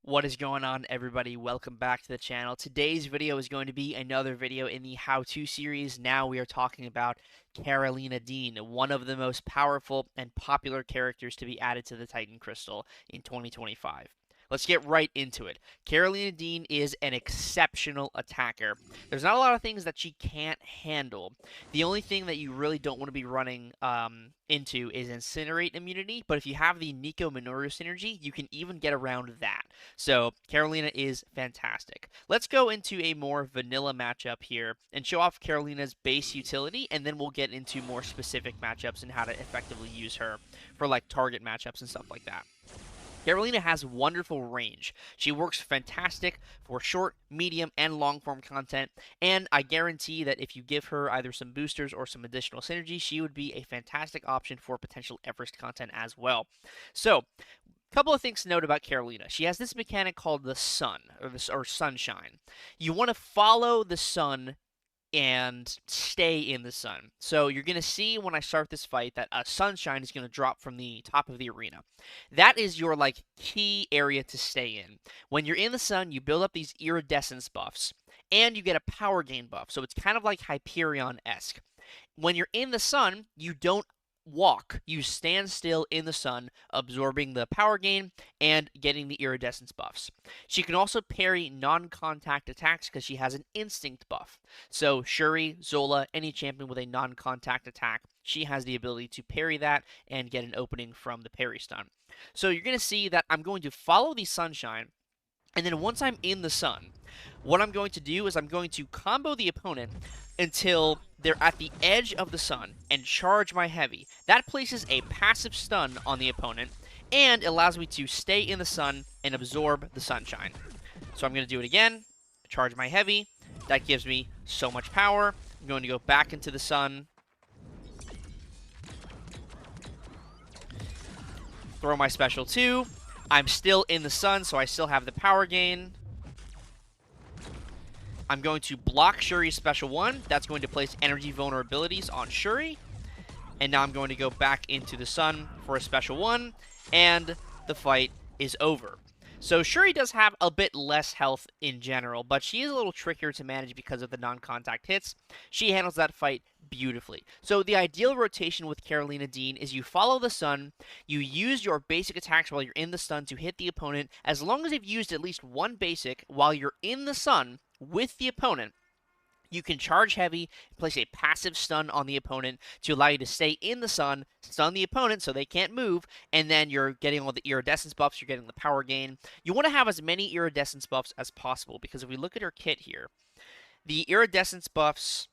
What is going on, everybody? Welcome back to the channel. Today's video is going to be another video in the how-to series. Now we are talking about Karolina Dean, one of the most powerful and popular characters to be added to the Titan Crystal in 2025. Let's get right into it. Karolina Dean is an exceptional attacker. There's not a lot of things that she can't handle. The only thing that you really don't want to be running into is Incinerate immunity, but if you have the Nico Minoru synergy, you can even get around that. So Karolina is fantastic. Let's go into a more vanilla matchup here and show off Karolina's base utility, and then we'll get into more specific matchups and how to effectively use her for like target matchups and stuff like that. Karolina has wonderful range. She works fantastic for short, medium, and long form content, and I guarantee that if you give her either some boosters or some additional synergy, she would be a fantastic option for potential Everest content as well. So, couple of things to note about Karolina. She has this mechanic called the sun, or sunshine. You want to follow the sun and stay in the sun. So you're going to see when I start this fight that a sunshine is going to drop from the top of the arena. That is your like key area to stay in. When you're in the sun, you build up these iridescence buffs and you get a power gain buff. So it's kind of like Hyperion-esque. When you're in the sun, you don't walk. You stand still in the sun, absorbing the power gain and getting the iridescence buffs. She can also parry non-contact attacks because she has an instinct buff. So Shuri, Zola, any champion with a non-contact attack, she has the ability to parry that and get an opening from the parry stun. So you're going to see that I'm going to follow the sunshine, and then once I'm in the sun, what I'm going to do is I'm going to combo the opponent until they're at the edge of the sun and charge my heavy. That places a passive stun on the opponent and allows me to stay in the sun and absorb the sunshine. So I'm going to do it again, charge my heavy. That gives me so much power. I'm going to go back into the sun, throw my special 2. I'm still in the sun, so I still have the power gain. I'm going to block Shuri's special 1. That's going to place energy vulnerabilities on Shuri. And now I'm going to go back into the sun for a special 1. And the fight is over. So Shuri does have a bit less health in general, but she is a little trickier to manage because of the non-contact hits. She handles that fight beautifully. So the ideal rotation with Karolina Dean is you follow the sun, you use your basic attacks while you're in the sun to hit the opponent. As long as you've used at least one basic while you're in the sun with the opponent, you can charge heavy, place a passive stun on the opponent to allow you to stay in the sun, stun the opponent so they can't move, and then you're getting all the iridescence buffs, you're getting the power gain. You want to have as many iridescence buffs as possible, because if we look at her kit here, the iridescence buffs,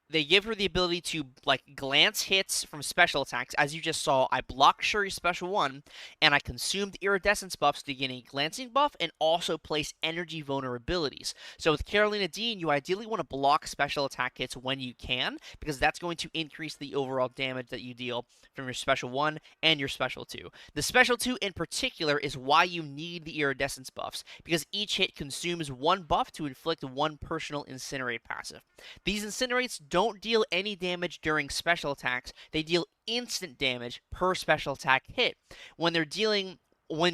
they give her the ability to, like, glance hits from special attacks. As you just saw, I blocked Shuri's special 1, and I consumed iridescence buffs to gain a glancing buff and also place energy vulnerabilities. So with Karolina Dean, you ideally want to block special attack hits when you can, because that's going to increase the overall damage that you deal from your special 1 and your special 2. The special 2 in particular is why you need the iridescence buffs, because each hit consumes one buff to inflict one personal incinerate passive. These incinerates don't deal any damage during special attacks. They deal instant damage per special attack hit. When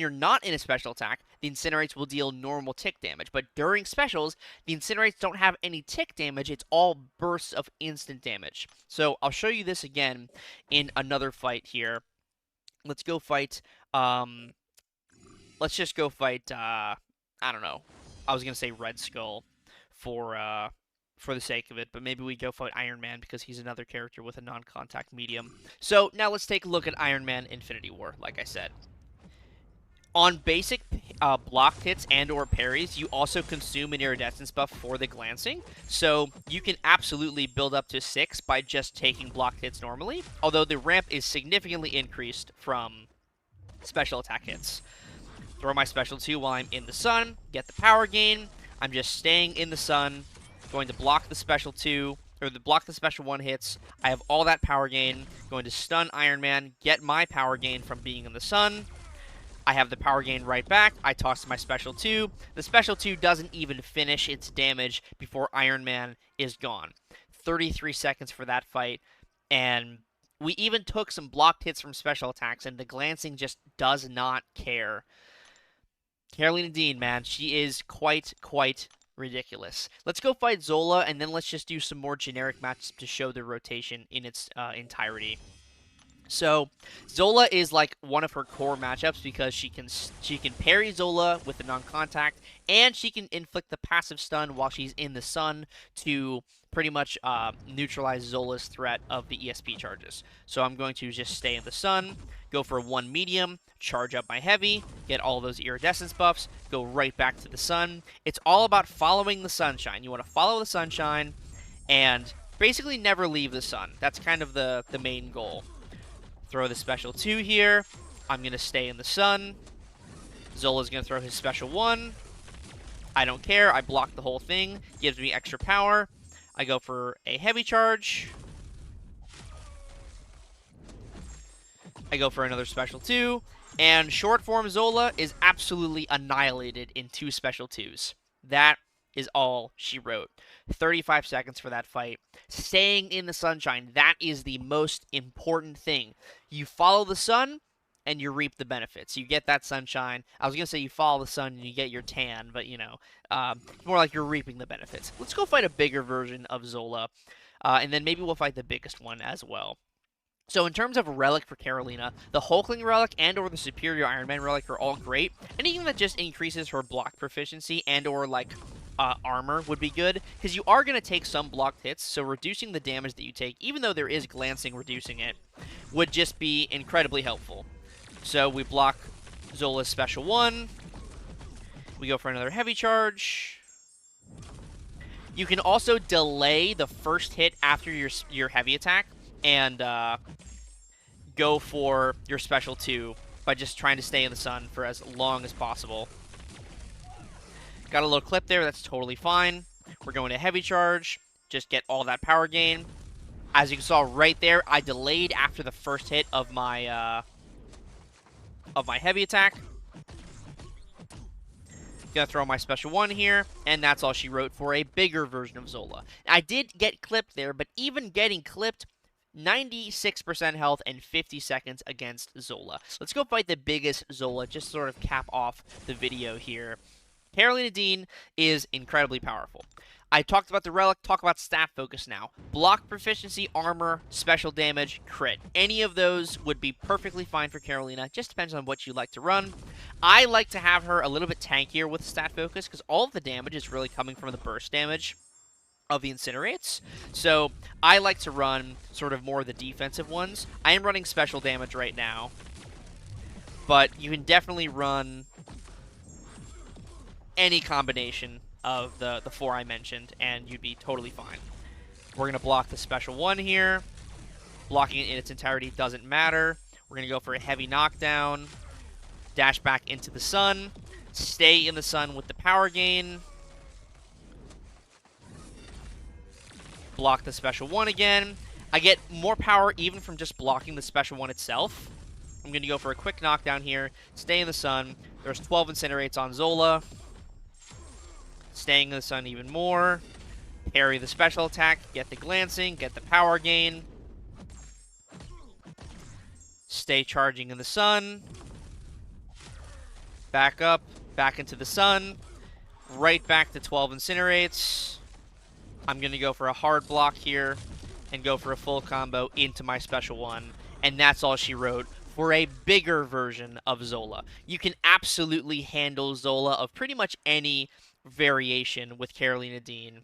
you're not in a special attack, the incinerates will deal normal tick damage. But during specials, the incinerates don't have any tick damage. It's all bursts of instant damage. So I'll show you this again in another fight here. Let's go fight, let's just go fight, I don't know. I was going to say Red Skull for the sake of it, but maybe we go fight Iron Man because he's another character with a non-contact medium. So now let's take a look at Iron Man Infinity War, like I said. On basic blocked hits and or parries, you also consume an iridescence buff for the glancing, so you can absolutely build up to 6 by just taking blocked hits normally, although the ramp is significantly increased from special attack hits. Throw my special 2 while I'm in the sun, get the power gain. I'm just staying in the sun, going to block the special 2, or block the special 1 hits. I have all that power gain. Going to stun Iron Man, get my power gain from being in the sun. I have the power gain right back. I toss my special 2. The special 2 doesn't even finish its damage before Iron Man is gone. 33 seconds for that fight, and We even took some blocked hits from special attacks, and the glancing just does not care. Karolina Dean, man, she is quite ridiculous. Let's go fight Zola, and then let's just do some more generic matchups to show the rotation in its entirety. So Zola is like one of her core matchups because she can parry Zola with the non-contact, and she can inflict the passive stun while she's in the sun to pretty much neutralize Zola's threat of the ESP charges. So I'm going to just stay in the sun, go for one medium, charge up my heavy, get all those iridescence buffs, go right back to the sun. It's all about following the sunshine. You want to follow the sunshine and basically never leave the sun. That's kind of the main goal. Throw the special 2 here. I'm going to stay in the sun. Zola's going to throw his special 1. I don't care. I block the whole thing. Gives me extra power. I go for a heavy charge. I go for another special 2. And short form Zola is absolutely annihilated in 2 special 2s. That is all she wrote. 35 seconds for that fight. Staying in the sunshine, that is the most important thing. You follow the sun, and you reap the benefits. You get that sunshine. I was going to say you follow the sun and you get your tan, but, you know, more like you're reaping the benefits. Let's go fight a bigger version of Zola, and then maybe we'll fight the biggest one as well. So in terms of Relic for Karolina, the Hulkling Relic and or the Superior Iron Man Relic are all great. Anything that just increases her block proficiency and or like armor would be good, because you are going to take some blocked hits, so reducing the damage that you take, even though there is glancing reducing it, would just be incredibly helpful. So we block Zola's special 1. We go for another heavy charge. You can also delay the first hit after your heavy attack and go for your special 2 by just trying to stay in the sun for as long as possible. Got a little clip there, that's totally fine. We're going to heavy charge, just get all that power gain. As you saw right there, I delayed after the first hit of my heavy attack. Gonna throw my special 1 here, and that's all she wrote for a bigger version of Zola. I did get clipped there, but even getting clipped, 96% health and 50 seconds against Zola. Let's go fight the biggest Zola, just sort of cap off the video here. Karolina Dean is incredibly powerful. I talked about the Relic, talk about stat focus now. Block proficiency, armor, special damage, crit. Any of those would be perfectly fine for Karolina. Just depends on what you like to run. I like to have her a little bit tankier with stat focus because all of the damage is really coming from the burst damage of the incinerates. So I like to run sort of more of the defensive ones. I am running special damage right now, but you can definitely run any combination of the 4 I mentioned, and you'd be totally fine. We're going to block the special 1 here. Blocking it in its entirety doesn't matter. We're going to go for a heavy knockdown. Dash back into the sun. Stay in the sun with the power gain. Block the special 1 again. I get more power even from just blocking the special 1 itself. I'm going to go for a quick knockdown here. Stay in the sun. There's 12 incinerates on Zola. Staying in the sun even more. Parry the special attack. Get the glancing. Get the power gain. Stay charging in the sun. Back up. Back into the sun. Right back to 12 incinerates. I'm going to go for a hard block here and go for a full combo into my special 1. And that's all she wrote for a bigger version of Zola. You can absolutely handle Zola of pretty much any variation with Karolina Dean.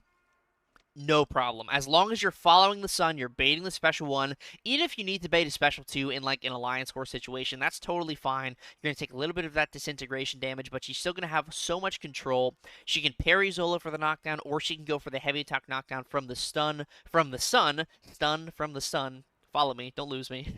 No problem. As long as you're following the sun, you're baiting the special 1. Even if you need to bait a special 2 in like an Alliance War situation, that's totally fine. You're going to take a little bit of that disintegration damage, but she's still going to have so much control. She can parry Zola for the knockdown, or she can go for the heavy attack knockdown from the stun from the sun. Stun from the sun. Follow me. Don't lose me.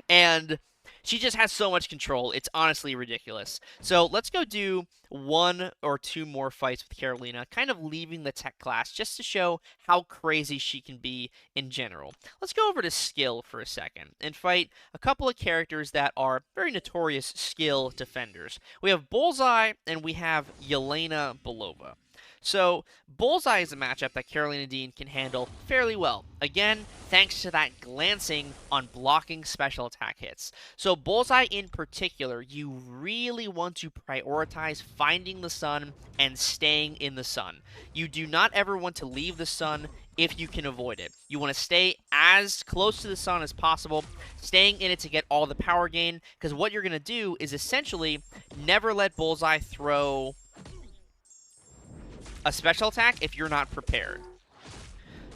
And she just has so much control. It's honestly ridiculous. So let's go do 1 or 2 more fights with Karolina, kind of leaving the tech class just to show how crazy she can be in general. Let's go over to skill for a second and fight a couple of characters that are very notorious skill defenders. We have Bullseye and we have Yelena Belova. So, Bullseye is a matchup that Karolina Dean can handle fairly well. Again, thanks to that glancing on blocking special attack hits. So, Bullseye in particular, you really want to prioritize finding the sun and staying in the sun. You do not ever want to leave the sun if you can avoid it. You want to stay as close to the sun as possible, staying in it to get all the power gain, because what you're going to do is essentially never let Bullseye throw a special attack if you're not prepared.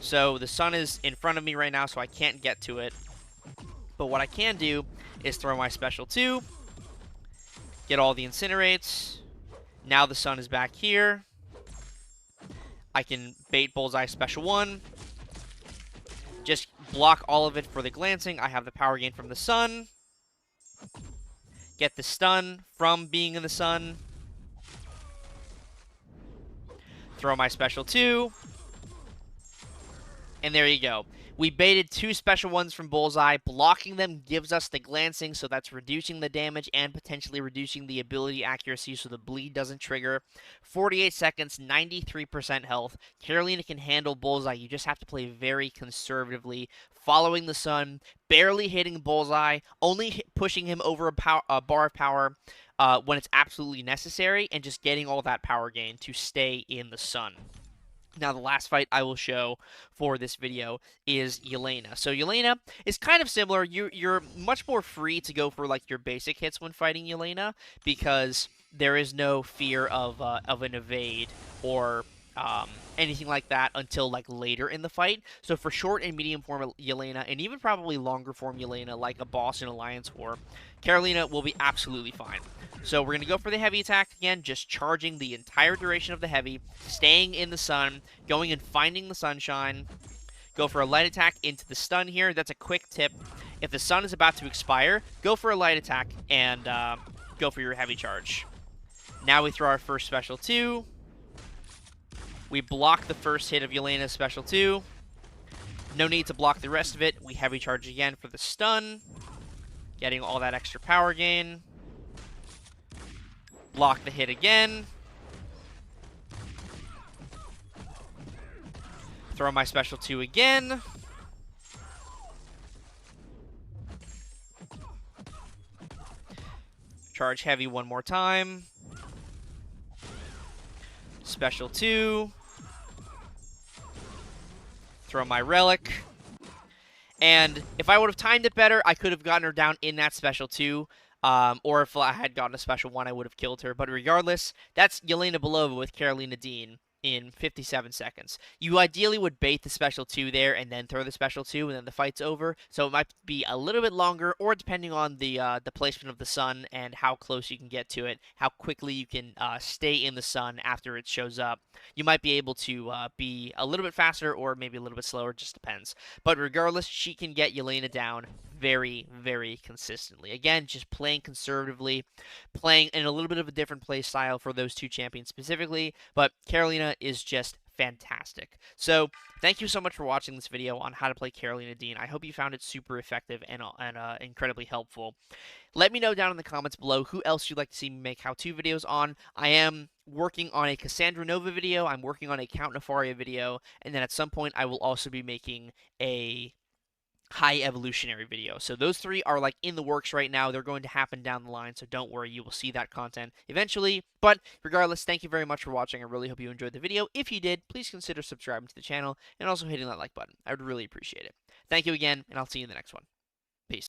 So the sun is in front of me right now, so I can't get to it. But what I can do is throw my special 2, get all the incinerates. Now the sun is back here. I can bait Bullseye special 1. Just block all of it for the glancing. I have the power gain from the sun. Get the stun from being in the sun. Throw my special 2. And there you go. We baited 2 special 1s from Bullseye. Blocking them gives us the glancing, so that's reducing the damage and potentially reducing the ability accuracy so the bleed doesn't trigger. 48 seconds, 93% health. Karolina can handle Bullseye. You just have to play very conservatively, following the sun, barely hitting Bullseye, only pushing him over a bar of power when it's absolutely necessary, and just getting all that power gain to stay in the sun. Now, the last fight I will show for this video is Yelena. So Yelena is kind of similar. You're much more free to go for like your basic hits when fighting Yelena because there is no fear of an evade or anything like that until like later in the fight. So for short and medium form Yelena, and even probably longer form Yelena, like a boss in Alliance War, Karolina will be absolutely fine. So we're going to go for the heavy attack again, just charging the entire duration of the heavy, staying in the sun, going and finding the sunshine. Go for a light attack into the stun here. That's a quick tip. If the sun is about to expire, go for a light attack and go for your heavy charge. Now we throw our first special 2. We block the first hit of Yelena's special 2. No need to block the rest of it. We heavy charge again for the stun, getting all that extra power gain. Block the hit again. Throw my special 2 again. Charge heavy one more time. Special 2. Throw my relic. And if I would have timed it better, I could have gotten her down in that special 2. Or if I had gotten a special 1, I would have killed her. But regardless, that's Yelena Belova with Karolina Dean in 57 seconds. You ideally would bait the special 2 there and then throw the special 2 and then the fight's over. So it might be a little bit longer, or depending on the placement of the sun and how close you can get to it, how quickly you can stay in the sun after it shows up. You might be able to be a little bit faster or maybe a little bit slower, just depends. But regardless, she can get Yelena down very, very consistently. Again, just playing conservatively, playing in a little bit of a different play style for those 2 champions specifically, but Karolina is just fantastic. So thank you so much for watching this video on how to play Karolina Dean. I hope you found it super effective and incredibly helpful. Let me know down in the comments below who else you'd like to see me make how-to videos on. I am working on a Cassandra Nova video, I'm working on a Count Nefaria video, and then at some point I will also be making a high evolutionary video. So those 3 are like in the works right now. They're going to happen down the line, so don't worry, you will see that content eventually. But regardless, thank you very much for watching. I really hope you enjoyed the video. If you did, please consider subscribing to the channel and also hitting that like button. I would really appreciate it. Thank you again, and I'll see you in the next one. Peace.